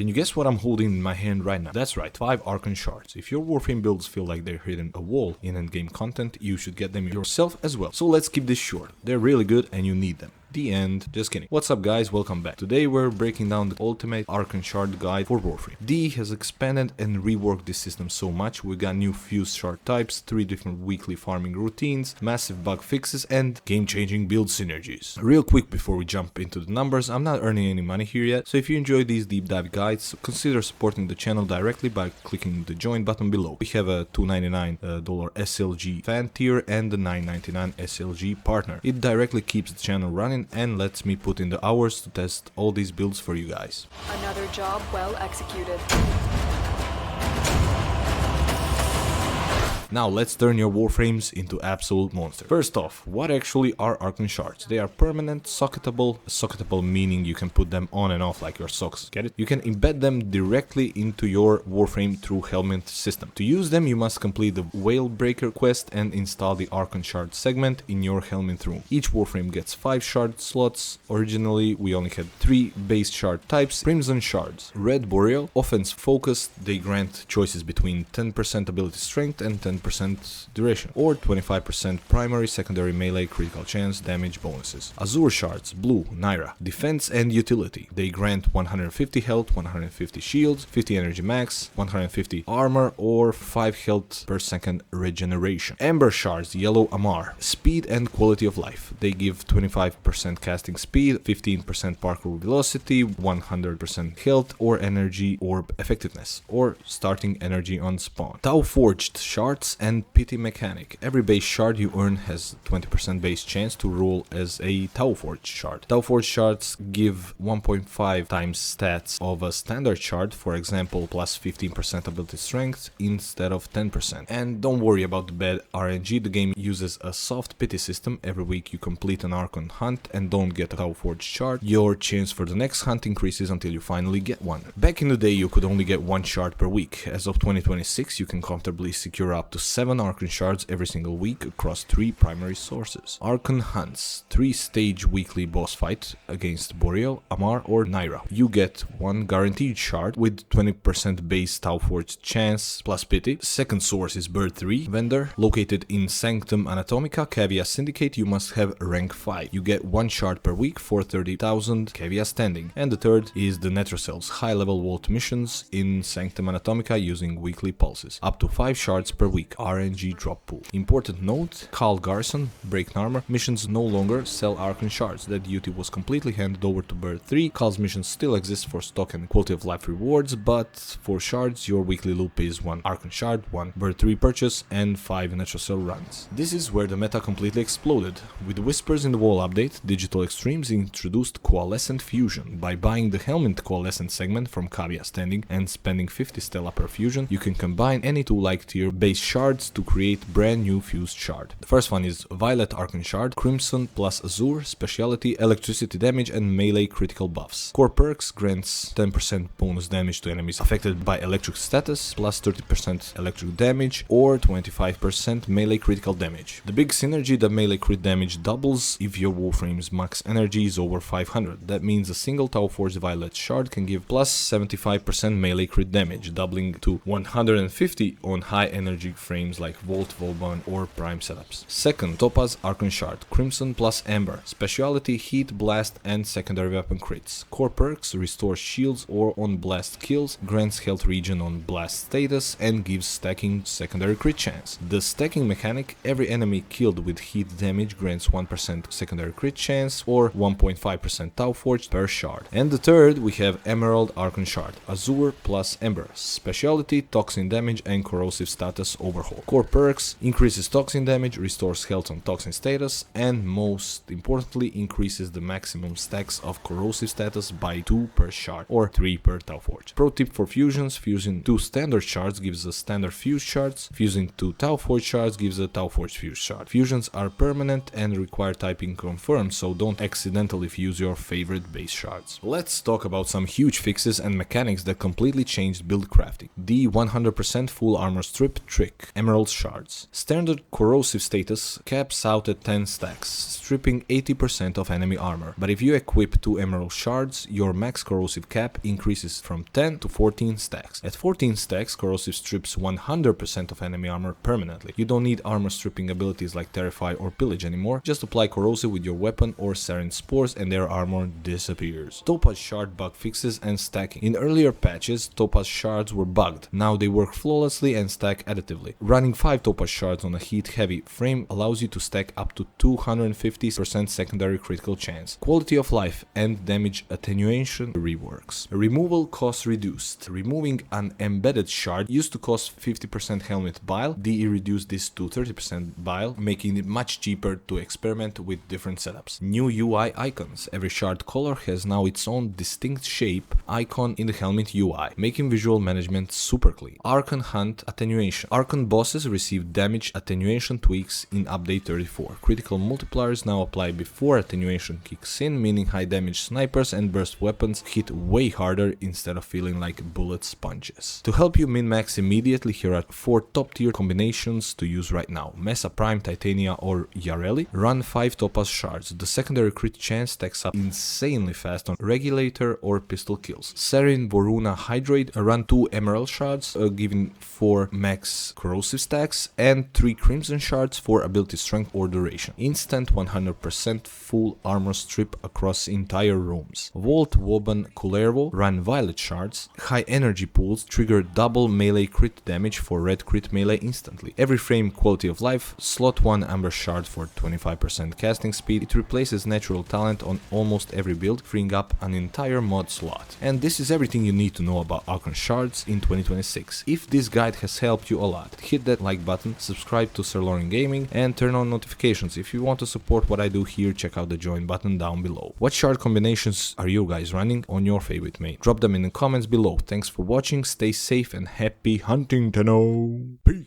Can you guess what I'm holding in my hand right now? That's right, 5 Archon Shards. If your Warframe builds feel like they're hitting a wall in endgame content, you should get them yourself as well. So let's keep this short. They're really good and you need them. The end. Just kidding. What's up guys, welcome back. Today we're breaking down the ultimate Archon Shard guide for Warframe. D has expanded and reworked this system so much. We got new fuse shard types, 3 different weekly farming routines, massive bug fixes and game-changing build synergies. Real quick before we jump into the numbers, I'm not earning any money here yet, so if you enjoy these deep dive guides, consider supporting the channel directly by clicking the join button below. We have a $2.99 SLG fan tier and the $9.99 SLG partner. It directly keeps the channel running and lets me put in the hours to test all these builds for you guys. Another job well executed. Now let's turn your Warframes into absolute monsters. First off, what actually are Archon Shards? They are permanent, socketable. Socketable meaning you can put them on and off like your socks, get it? You can embed them directly into your Warframe through Helmet system. To use them, you must complete the Whale Breaker quest and install the Archon Shard segment in your Helmet room. Each Warframe gets 5 shard slots. Originally, we only had 3 base shard types. Crimson Shards. Red Boreal, offense focused. They grant choices between 10% ability strength and 10% duration, or 25% primary, secondary, melee, critical chance, damage bonuses. Azure Shards, Blue, Naira, defense and utility. They grant 150 health, 150 shields, 50 energy max, 150 armor, or 5 health per second regeneration. Amber Shards, Yellow Amar, speed and quality of life. They give 25% casting speed, 15% parkour velocity, 100% health or energy orb effectiveness, or starting energy on spawn. Tau Forged Shards and Pity Mechanic. Every base shard you earn has 20% base chance to roll as a Tau Forged Shard. Tau Forged Shards give 1.5 times stats of a standard shard, for example plus 15% ability strength instead of 10%. And don't worry about the bad RNG, the game uses a soft pity system. Every week you complete an Archon hunt and don't get a Tau Forged Shard, your chance for the next hunt increases until you finally get one. Back in the day you could only get 1 shard per week. As of 2026 you can comfortably secure up to 7 Archon Shards every single week across 3 primary sources. Archon Hunts, 3-stage weekly boss fight against Boreal, Amar or Naira. You get 1 guaranteed shard with 20% base Tau Forged chance plus pity. Second source is Bird 3 vendor, located in Sanctum Anatomica, Cavia Syndicate. You must have rank 5. You get 1 shard per week for 30,000 Cavia standing. And the third is the Netrocells, high-level vault missions in Sanctum Anatomica using weekly pulses, up to 5 shards per week. RNG drop pool. Important note, Khal Garrison, Break Armor, missions no longer sell Archon Shards. That duty was completely handed over to Bird 3. Khal's missions still exist for stock and quality of life rewards, but for shards, your weekly loop is 1 Archon Shard, 1 Bird 3 purchase, and 5 Netrocell runs. This is where the meta completely exploded. With Whispers in the Wall update, Digital Extremes introduced Coalescent Fusion. By buying the Helmet Coalescent segment from Cavia Standing and spending 50 Stella per fusion, you can combine any 2 like tier base shards to create brand new fused shard. The first one is Violet Archon Shard, Crimson plus Azure, speciality, electricity damage and melee critical buffs. Core perks grants 10% bonus damage to enemies affected by electric status, plus 30% electric damage or 25% melee critical damage. The big synergy, the melee crit damage doubles if your Warframe's max energy is over 500. That means a single Tau Forged Violet Shard can give plus 75% melee crit damage, doubling to 150 on high energy frames like Volt, Vauban or Prime setups. Second, Topaz Archon Shard, Crimson plus Amber, speciality, heat, blast and secondary weapon crits. Core perks, restores shields or on blast kills, grants health regen on blast status and gives stacking secondary crit chance. The stacking mechanic, every enemy killed with heat damage grants 1% secondary crit chance or 1.5% Tau Forged per shard. And the third, we have Emerald Archon Shard, Azure plus Ember, speciality, toxin damage and corrosive status overhaul. Core perks, increases toxin damage, restores health on toxin status, and most importantly increases the maximum stacks of corrosive status by 2 per shard or 3 per Tau Forge. Pro tip for fusions, fusing 2 standard shards gives a standard fused shards, fusing 2 Tau Forge shards gives a Tau Forge fused shard. Fusions are permanent and require typing confirmed, so don't accidentally fuse your favorite base shards. Let's talk about some huge fixes and mechanics that completely changed build crafting. The 100% full armor strip trick. like Emerald Shards. Standard corrosive status caps out at 10 stacks, stripping 80% of enemy armor, but if you equip 2 Emerald Shards, your max corrosive cap increases from 10 to 14 stacks. At 14 stacks, corrosive strips 100% of enemy armor permanently. You don't need armor stripping abilities like Terrify or Pillage anymore, just apply corrosive with your weapon or sarin spores and their armor disappears. Topaz Shard bug fixes and stacking. In earlier patches, Topaz Shards were bugged. Now they work flawlessly and stack additively. Running 5 Topaz Shards on a heat-heavy frame allows you to stack up to 250% secondary critical chance. Quality of life and damage attenuation reworks. Removal cost reduced. Removing an embedded shard used to cost 50% helmet bile. DE reduced this to 30% bile, making it much cheaper to experiment with different setups. New UI icons. Every shard color has now its own distinct shape icon in the helmet UI, making visual management super clean. Archon Hunt attenuation. Archon bosses receive damage attenuation tweaks in update 34. Critical multipliers now apply before attenuation kicks in, meaning high damage snipers and burst weapons hit way harder instead of feeling like bullet sponges. To help you min-max immediately, here are 4 top tier combinations to use right now. Mesa Prime, Titania or Yareli. Run 5 Topaz Shards. The secondary crit chance stacks up insanely fast on Regulator or pistol kills. Sarin Voruna Hydrate. Run 2 Emerald Shards, giving 4 max corrosive stacks and 3 Crimson Shards for ability strength or duration. Instant 100% full armor strip across entire rooms. Volt Woban Kullervo. Run Violet Shards. High energy pools trigger double melee crit damage for red crit melee instantly. Every frame quality of life. Slot 1 Amber Shard for 25% casting speed. It replaces natural talent on almost every build, freeing up an entire mod slot. And this is everything you need to know about Archon Shards in 2026. If this guide has helped you a lot, hit that like button, subscribe to SerLorinGaming and turn on notifications. If you want to support what I do here, check out the join button down below. What shard combinations are you guys running on your favorite main? Drop them in the comments below. Thanks for watching, stay safe and happy hunting, Tenno! Peace!